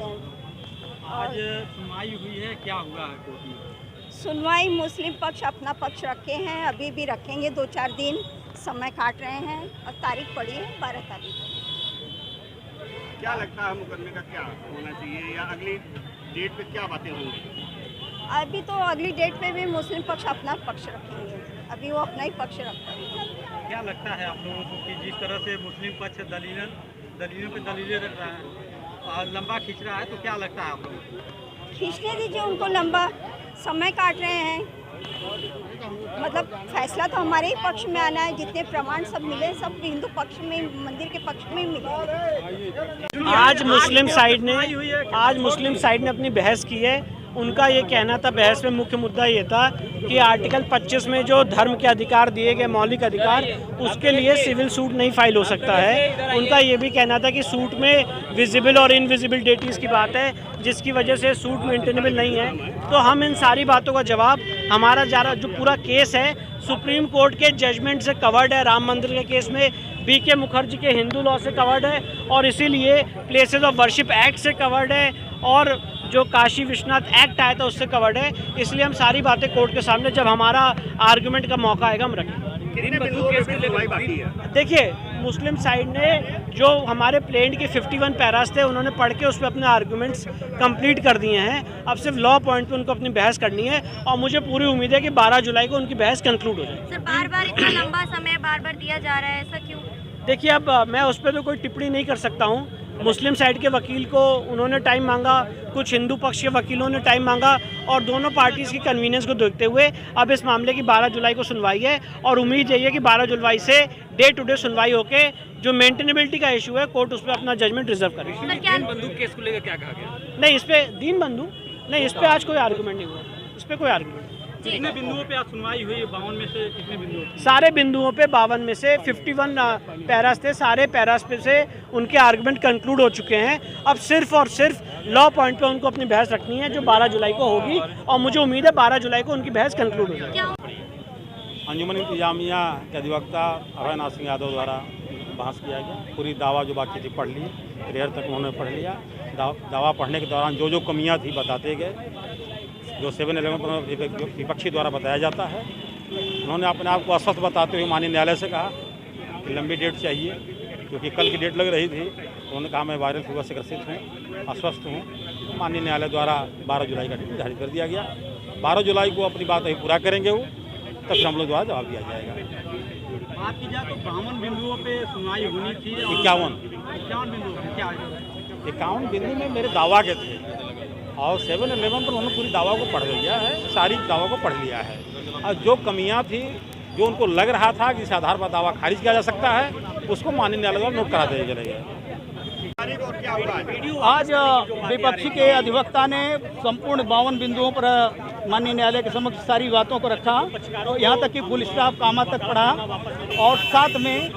है। आज सुनवाई हुई है, क्या हुआ है कोर्ट में? सुनवाई मुस्लिम पक्ष अपना पक्ष रखे हैं, अभी भी रखेंगे, 2-4 दिन समय काट रहे हैं और तारीख पड़ी है 12 तारीख। क्या लगता है मुकदमे का क्या होना चाहिए या अगली डेट पे क्या बातें होंगी? अभी तो अगली डेट पे भी मुस्लिम पक्ष अपना पक्ष रखेंगे, अभी वो अपना ही पक्ष रखते हैं। क्या लगता है आप लोगों को कि जिस तरह से मुस्लिम पक्ष दलीलों पे दलीलें रख रहा है और लंबा खींच रहा है, तो क्या लगता है आप लोगों को? खींचने दीजिए उनको, लंबा समय काट रहे हैं, मतलब फैसला तो हमारे ही पक्ष में आना है। जितने प्रमाण सब मिले सब हिंदू पक्ष में, मंदिर के पक्ष में ही मिले। आज मुस्लिम साइड ने अपनी बहस की है। उनका ये कहना था, बहस में मुख्य मुद्दा ये था कि आर्टिकल 25 में जो धर्म के अधिकार दिए गए, मौलिक अधिकार, उसके लिए सिविल सूट नहीं फाइल हो सकता है। उनका ये भी कहना था कि सूट में विजिबल और इनविजिबल डेटीज़ की बात है, जिसकी वजह से सूट मेंटेनेबल नहीं है। तो हम इन सारी बातों का जवाब, हमारा जो पूरा केस है सुप्रीम कोर्ट के जजमेंट से कवर्ड है। राम मंदिर के केस में बीके मुखर्जी के हिंदू लॉ से कवर्ड है और इसीलिए प्लेसेस ऑफ वर्शिप एक्ट से कवर्ड है और जो काशी विश्वनाथ एक्ट आया था उससे कवर्ड है। इसलिए हम सारी बातें कोर्ट के सामने, जब हमारा आर्गुमेंट का मौका आएगा, हम रखेंगे। देखिए, मुस्लिम साइड ने जो हमारे प्लेंट के 51 पैरास थे उन्होंने पढ़ के उस पर अपने आर्गुमेंट्स कंप्लीट कर दिए हैं। अब सिर्फ लॉ पॉइंट पे उनको अपनी बहस करनी है और मुझे पूरी उम्मीद है कि 12 जुलाई को उनकी बहस कंक्लूड हो जाए। सर, बार-बार इतना लंबा समय बार-बार दिया जा रहा है, ऐसा क्यों? देखिए, अब मैं उस पर तो कोई टिप्पणी नहीं कर सकता हूँ। मुस्लिम साइड के वकील को उन्होंने टाइम मांगा, कुछ हिंदू पक्ष के वकीलों ने टाइम मांगा और दोनों पार्टीज़ की कन्वीनियंस को देखते हुए अब इस मामले की 12 जुलाई को सुनवाई है और उम्मीद यही है कि 12 जुलाई से डे टू डे सुनवाई होके जो मेंटेनेबिलिटी का इशू है कोर्ट उस पर अपना जजमेंट रिजर्व करेगी। दीन बंदूक केस को लेकर क्या कहा गया? नहीं, इस पर दीन बंधु नहीं, इस पर आज कोई आर्गूमेंट नहीं हुआ, इस पर कोई आर्गूमेंट। कितने बिंदुओं पे आज सुनवाई हुई? 52 में से कितने बिंदुओं? सारे बिंदुओं पे 52 में से 51 पैरास थे, सारे पैरास पे से उनके आर्गुमेंट कंक्लूड हो चुके हैं। अब सिर्फ और सिर्फ लॉ पॉइंट पे उनको अपनी बहस रखनी है जो 12 जुलाई को होगी और मुझे उम्मीद है 12 जुलाई को उनकी बहस कंक्लूड हो जाएगी। अंजुमन इंतजामिया के अधिवक्ता अभय नाथ सिंह यादव द्वारा बहस किया गया। पूरी दावा जो बाकी थी पढ़ ली, रेयर तक उन्होंने पढ़ लिया। दावा पढ़ने के दौरान जो जो कमियां थी बताते गए, जो 7-11 पर विपक्षी द्वारा बताया जाता है। उन्होंने अपने आप को अस्वस्थ बताते हुए माननीय न्यायालय से कहा कि लंबी डेट चाहिए, क्योंकि कल की डेट लग रही थी। उन्होंने कहा मैं वायरल फीवर से ग्रसित हूँ, अस्वस्थ हूँ। माननीय न्यायालय द्वारा 12 जुलाई का डेट जारी कर दिया गया। 12 जुलाई को अपनी बात पूरा करेंगे वो, तब फिर हम लोग द्वारा जवाब दिया जाएगा। बात की जाए तो 52 बिंदुओं पे सुनवाई होनी थी। 51 बिंदुओं पे क्या? 51 बिंदु में मेरे दावा के थे और 7-11 पर उन्होंने पूरी दावा को पढ़ लिया है, सारी दावा को पढ़ लिया है। और जो कमियां थी, जो उनको लग रहा था कि इस आधार पर दावा खारिज किया जा सकता है, उसको माननीय न्यायालय द्वारा नोट करा दिया जाएगा। आज विपक्षी के अधिवक्ता ने संपूर्ण 52 बिंदुओं पर माननीय न्यायालय के समक्ष सारी बातों को रखा, तो यहाँ तक कि फुल स्टॉप कामा तक पढ़ा और साथ में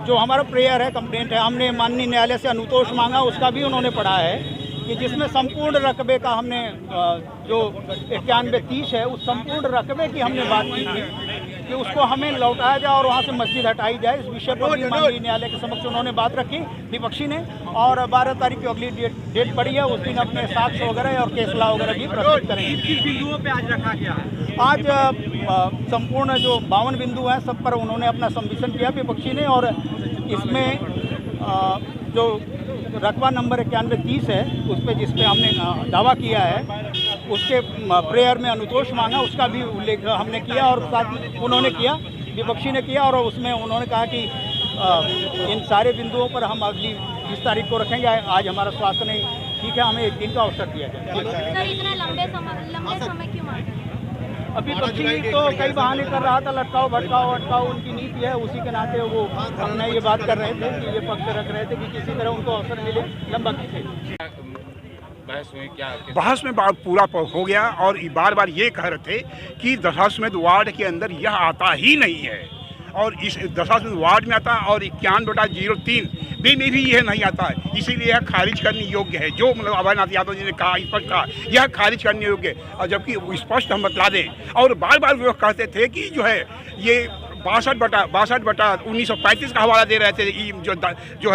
जो हमारा प्रेयर है, कंप्लेंट है, हमने माननीय न्यायालय से अनुतोष मांगा, उसका भी उन्होंने पढ़ा है कि जिसमें संपूर्ण रकबे का हमने जो 91-30 है, उस संपूर्ण रकबे की हमने बात की थी कि उसको हमें लौटाया जाए और वहाँ से मस्जिद हटाई जाए। इस विषय पर भी माननीय न्यायालय के समक्ष उन्होंने बात रखी विपक्षी ने और 12 तारीख की अगली डेट पड़ी है, उस दिन अपने साक्ष्य वगैरह और केसला वगैरह भी प्रस्तुत करेंगे। किस बिंदुओं पे आज रखा गया है? आज संपूर्ण जो 52 बिंदु हैं सब पर उन्होंने अपना सबमिशन किया विपक्षी ने और इसमें जो रकबा नंबर 91-30 है, उस पर जिस पे हमने दावा किया है, उसके प्रेयर में अनुतोष मांगा, उसका भी उल्लेख हमने किया और साथ उन्होंने किया, विपक्षी ने किया और उसमें उन्होंने कहा कि इन सारे बिंदुओं पर हम अगली 20 तारीख को रखेंगे। आज हमारा स्वास्थ्य नहीं ठीक है, हमें 1 दिन का अवसर दिया जाए। सर, इतना लंबे समय क्यों मांगा? अभी विपक्षी तो कई बहाने कर रहा था, लटकाओ भटकाओ उनकी नीति है, उसी के नाते वो हमने ये बात कर रहे थे कि ये पक्ष रख रहे थे कि किसी तरह उनको अवसर मिले लंबा खींचे। बहस में पूरा हो गया और बार बार ये कह रहे थे कि दशाश्वमेध वार्ड के अंदर यह आता ही नहीं है और इस दशाश्वमेध वार्ड में आता और 51/03 में भी यह नहीं आता है, इसीलिए यह खारिज करने योग्य है। जो मतलब अभय नाथ यादव जी ने कहा, स्पष्ट कहा, यह खारिज करने योग्य है। और जबकि स्पष्ट हम बतला दें और बार बार वो कहते थे कि जो है ये 62/1935 का हवाला दे रहे थे, जो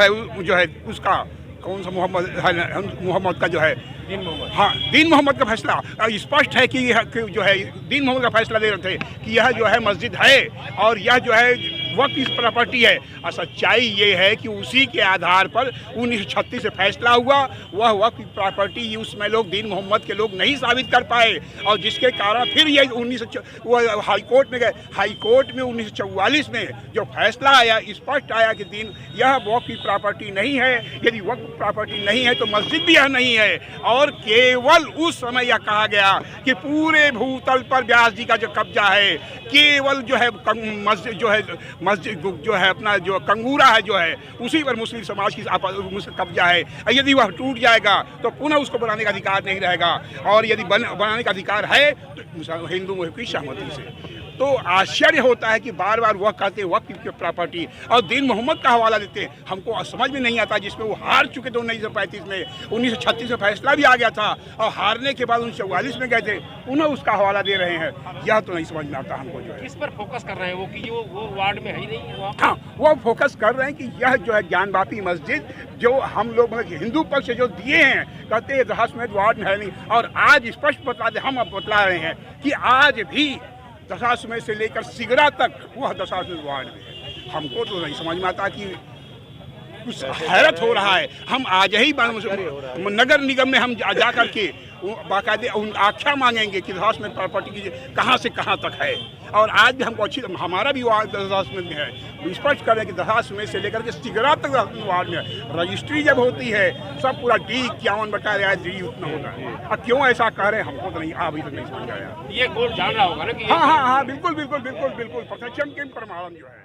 है उसका कौन सा मोहम्मद का जो है दीन मोहम्मद का फैसला स्पष्ट है कि यह कि जो है दीन मोहम्मद का फैसला दे रहे थे कि यह जो है मस्जिद है और यह जो है वक्त की प्रॉपर्टी है। और सच्चाई ये है कि उसी के आधार पर 1936 से फैसला हुआ, वह वक्त की प्रॉपर्टी उसमें लोग दीन मोहम्मद के लोग नहीं साबित कर पाए और जिसके कारण फिर ये वो हाईकोर्ट में गए। हाईकोर्ट में 1944 में जो फैसला आया, स्पष्ट आया कि दीन यह वक्त की प्रॉपर्टी नहीं है। यदि वक्त प्रॉपर्टी नहीं है तो मस्जिद भी यह नहीं है। और केवल उस समय यह कहा गया कि पूरे भूतल पर व्यास जी का जो कब्जा है, केवल जो है मस्जिद जो है अपना जो कंगूरा है जो है उसी पर मुस्लिम समाज की कब्जा है। यदि वह टूट जाएगा तो पुनः उसको बनाने का अधिकार नहीं रहेगा और यदि बनाने का अधिकार है तो हिंदुओं की सहमति से। तो आश्चर्य होता है कि बार बार वह कहते हैं वक्त की प्रॉपर्टी और दीन मोहम्मद का हवाला देते हैं। हमको समझ में नहीं आता, जिसमें वो हार चुके थे 1935 में, 1936 में फैसला भी आ गया था और हारने के बाद 1944 में गए थे, उन्हें उसका हवाला दे रहे हैं। यह तो नहीं समझ में आता हमको जो है। किस पर फोकस कर रहे हैं वो कि वो वार्ड में है ही नहीं? हाँ, वो फोकस कर रहे हैं कि यह जो है ज्ञानवापी मस्जिद जो हम लोग मतलब हिंदू पक्ष से जो दिए हैं, कहते हैं दशाश्वमेध वार्ड में है नहीं। और आज स्पष्ट बता दें, हम अब बतला रहे हैं कि आज भी दशाश्वमेध से लेकर सिगरा तक वह दशाश्वमेध वार्ड में है। हमको तो नहीं समझ में आता कि कुछ हैरत हो रहा है। हम आज ही नगर निगम में हम जा करके बाकायदे आख्या मांगेंगे कि दशाश्वमेध प्रॉपर्टी की कहाँ से कहाँ तक है। और आज भी हमको अच्छी हमारा भी वार्ड दशाश्वमेध में है। स्पष्ट करें कि दशाश्वमेध से लेकर के सिगरा तक वार्ड में है। रजिस्ट्री जब होती है सब पूरा D51/D उतना होता है। अब क्यों ऐसा कह रहे हैं हमको तो नहीं अभी तक नहीं समझ आया। ये कोर्ट जान रहा होगा ना कि हाँ, बिल्कुल प्रत्यक्ष के प्रमाण जो है।